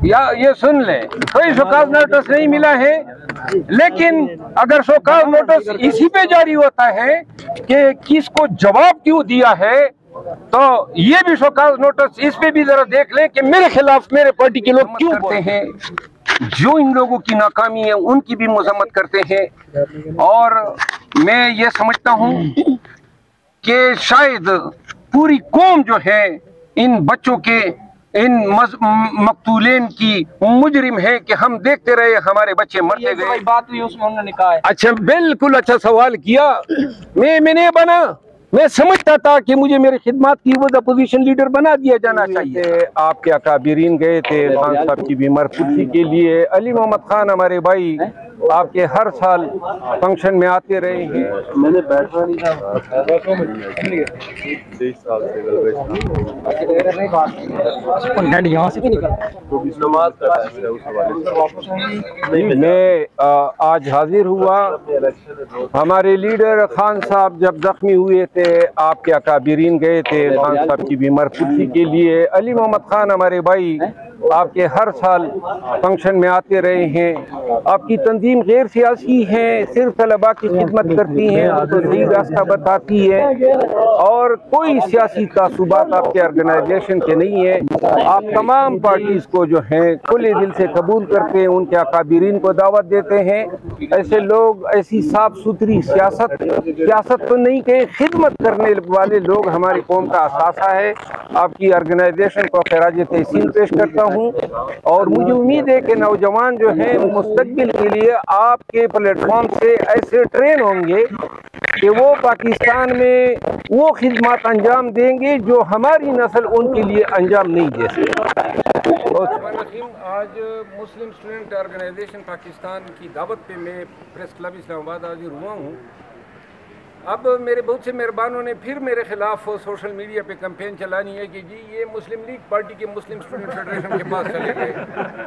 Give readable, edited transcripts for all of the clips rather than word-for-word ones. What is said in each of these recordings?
या ये सुन लें, कोई शोकाज नोटिस नहीं मिला है, लेकिन अगर शोकाज नोटिस इसी पे जारी होता है कि किसको जवाब क्यों दिया है, तो ये भी शोकाज नोटिस इस पे भी जरा देख लें कि मेरे खिलाफ मेरे पार्टी के लोग क्यों करते हैं। जो इन लोगों की नाकामी है उनकी भी मजम्मत करते हैं। और मैं ये समझता हूँ कि शायद पूरी कौम जो है इन बच्चों के, इन मकतूलेन की मुजरिम है कि हम देखते रहे हमारे बच्चे मरते गए। बात हुई उसमें उन्होंने कहा है। अच्छा, बिल्कुल अच्छा सवाल किया। मैंने बना, मैं समझता था कि मुझे मेरी खिदमत की वजह पोजीशन लीडर बना दिया जाना चाहिए। आपके अकाबिरीन गए थे खान साहब की बीमार पुर्सी के लिए। अली मोहम्मद खान हमारे भाई आपके हर साल फंक्शन में आते रहे हैं। मैंने बैठना नहीं था, मैं आज हाजिर हुआ। हमारे लीडर खान साहब जब जख्मी हुए थे, आपके अकाबिरीन गए थे खान साहब की बीमार पुर्सी के लिए। अली मोहम्मद खान हमारे भाई आपके हर साल फंक्शन में आते रहे हैं। आपकी तंजीम गैर सियासी है, सिर्फ तलबा की खिदमत करती है, उनको सही रास्ता बताती है और कोई सियासी तासुबात आपके ऑर्गेनाइजेशन के नहीं है। आप तमाम पार्टीज को जो हैं खुले दिल से कबूल करते हैं, उनके अकाबिरीन को दावत देते हैं। ऐसे लोग, ऐसी साफ सुथरी सियासत तो नहीं कहें, खिदमत करने वाले लोग हमारी कौम का असासा है। आपकी ऑर्गेनाइजेशन को खैराज तहसीन पेश करता हूँ और मुझे उम्मीद है कि नौजवान जो हैं मुस्तकबिल के लिए आपके प्लेटफॉर्म से ऐसे ट्रेन होंगे कि वो पाकिस्तान में वो खिदमत अंजाम देंगे जो हमारी नस्ल उनके लिए अंजाम नहीं दे सकती। आज मुस्लिम स्टूडेंट ऑर्गेनाइजेशन पाकिस्तान की दावत पे मैं प्रेस क्लब इस्लामाबाद हाजिर हुआ हूँ। अब मेरे बहुत से मेहरबानों ने फिर मेरे खिलाफ सोशल मीडिया पे कैंपेन चलानी है कि जी ये मुस्लिम लीग पार्टी के मुस्लिम स्टूडेंट फेडरेशन के पास चले गए।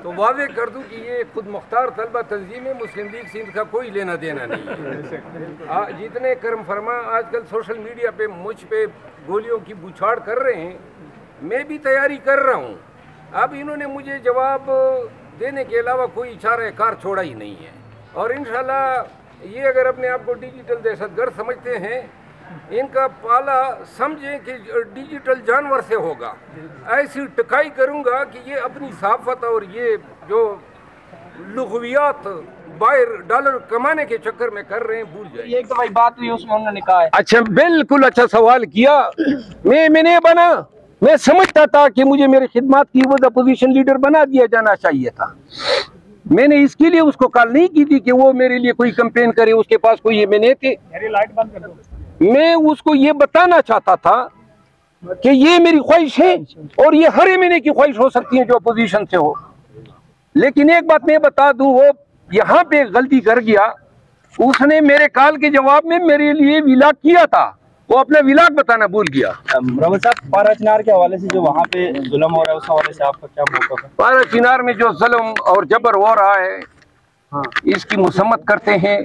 तो वाज़े कर दूं कि ये खुद मुख्तार तलबा तंजीम है, मुस्लिम लीग सिंध का कोई लेना देना नहीं है। जितने कर्म फरमा आजकल सोशल मीडिया पे मुझ पे गोलियों की बौछार कर रहे हैं, मैं भी तैयारी कर रहा हूँ। अब इन्होंने मुझे जवाब देने के अलावा कोई इशारा कार छोड़ा ही नहीं है। और इंशाल्लाह ये अगर अपने आप को डिजिटल दहशतगर्द समझते हैं, इनका पाला समझें कि डिजिटल जानवर से होगा। ऐसी टकाई करूंगा कि ये अपनी साफत और ये जो लुग़वियात बाहर डॉलर कमाने के चक्कर में कर रहे हैं भूल जाए। ये एक तो भाई बात हुई उसमें उन्होंने कहा है। अच्छा, बिल्कुल अच्छा सवाल किया। मैंने बना, मैं समझता था कि मुझे मेरी खिदमत की वजह पोजीशन लीडर बना दिया जाना चाहिए था। मैंने इसके लिए उसको कॉल नहीं की थी कि वो मेरे लिए कोई कैंपेन करे, उसके पास कोई ये मैंने थे। लाइट बंद कर दो। मैं उसको ये बताना चाहता था कि ये मेरी ख्वाहिश है और ये हर महीने की ख्वाहिश हो सकती है जो अपोजिशन से हो। लेकिन एक बात मैं बता दूं, वो यहाँ पे गलती कर गया। उसने मेरे कॉल के जवाब में मेरे लिए विलाग किया था, वो अपना विलाग बताना भूल गया। रमन साहब, पारा चिनार के हवाले से जो वहाँ पे जुल्म हो रहा है, उस हवाले से आपका क्या मौक़िफ़ है? पारा चिनार में जो जुल्म और जबर हो रहा है, इसकी मजम्मत करते हैं।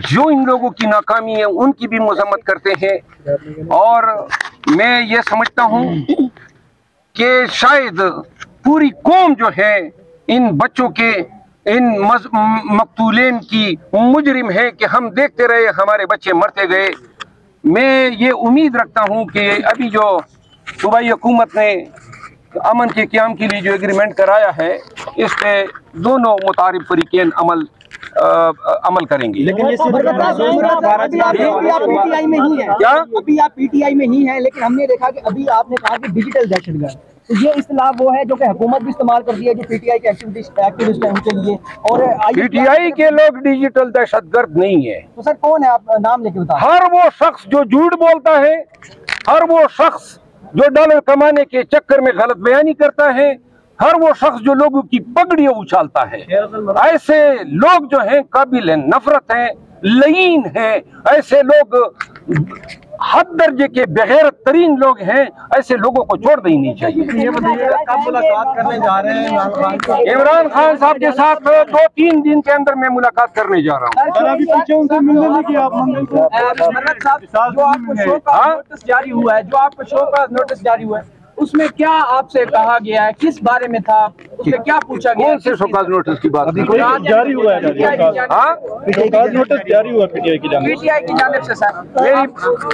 जो इन लोगों की नाकामी है उनकी भी मजम्मत करते हैं। और मैं ये समझता हूँ कि शायद पूरी कौम जो है इन बच्चों के, इन मकतूलेन की मुजरिम है कि हम देखते रहे हमारे बच्चे मरते गए। मैं ये उम्मीद रखता हूँ कि अभी जो सूबाई हुकूमत ने अमन के क़याम के लिए जो एग्रीमेंट कराया है, इस पे दोनों मुतारिफ फरीक़ैन अमल करेंगे। लेकिन ये पीटीआई में ही है क्या? अभी आप पीटीआई में ही हैं, लेकिन हमने देखा कि अभी आपने कहा कि डिजिटल दहशतगर्द, तो ये इस्तेलाह वो है जो कि हुकूमत भी इस्तेमाल करती है, जो पीटीआई के एक्टिविस्ट हैं उनके लिए। और पीटीआई के लोग डिजिटल दहशतगर्द नहीं है। तो सर कौन है, आप नाम लेके बताओ। हर वो शख्स जो झूठ बोलता है, हर वो शख्स जो डॉलर कमाने के चक्कर में गलत बयानी करता है, हर वो शख्स जो लोगों की पगड़ियां उछालता है, ऐसे लोग जो हैं काबिल नफरत हैं, लईन हैं। ऐसे लोग हद दर्जे के बेगैरत तरीन लोग हैं। ऐसे लोगों को छोड़ देनी चाहिए। ये बताइए, कब मुलाकात करने जा रहे हैं इमरान खान साहब के साथ 2-3 दिन के अंदर मैं मुलाकात करने जा रहा हूँ। अभी पीछे उनसे मिलने नहीं किया आप मंदिर को? जो आपको शो का नोटिस जारी हुआ है, उसमें क्या आपसे कहा गया है, किस बारे में था, उसमें क्या पूछा गया? कौन से शोकाज नोटिस की बात? जारी हुआ है हाँ, नोटिस जारी हुआ पीटीआई की जानिब पीटीआई की जानिब से सर।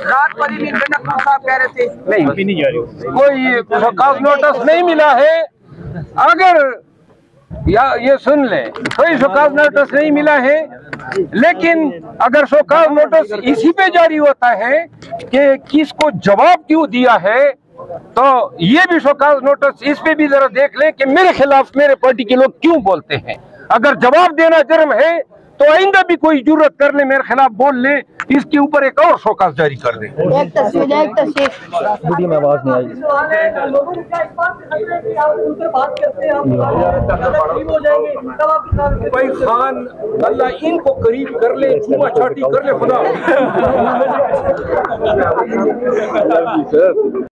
रात पर ही बेनकूर साहब कह रहे थे नहीं जारी कोई शोकाज नोटिस नहीं मिला है। अगर या ये सुन लें, कोई शोकाज नोटिस नहीं मिला है, लेकिन अगर शोकाज नोटिस इसी पे जारी होता है कि किसको जवाब क्यों दिया है, तो ये भी शोकाज नोटिस इस पे भी जरा देख लें कि मेरे खिलाफ मेरे पार्टी के लोग क्यों बोलते हैं। अगर जवाब देना जुर्म है तो आइंदा भी कोई जुर्रत कर ले मेरे खिलाफ बोल ले, इसके ऊपर एक और शोकाज जारी कर दे। एक तस्वीर वीडियो में आवाज नहीं आई। भाई खान अल्लाह इनको करीब कर ले, छुआ छाटी कर ले खुदा।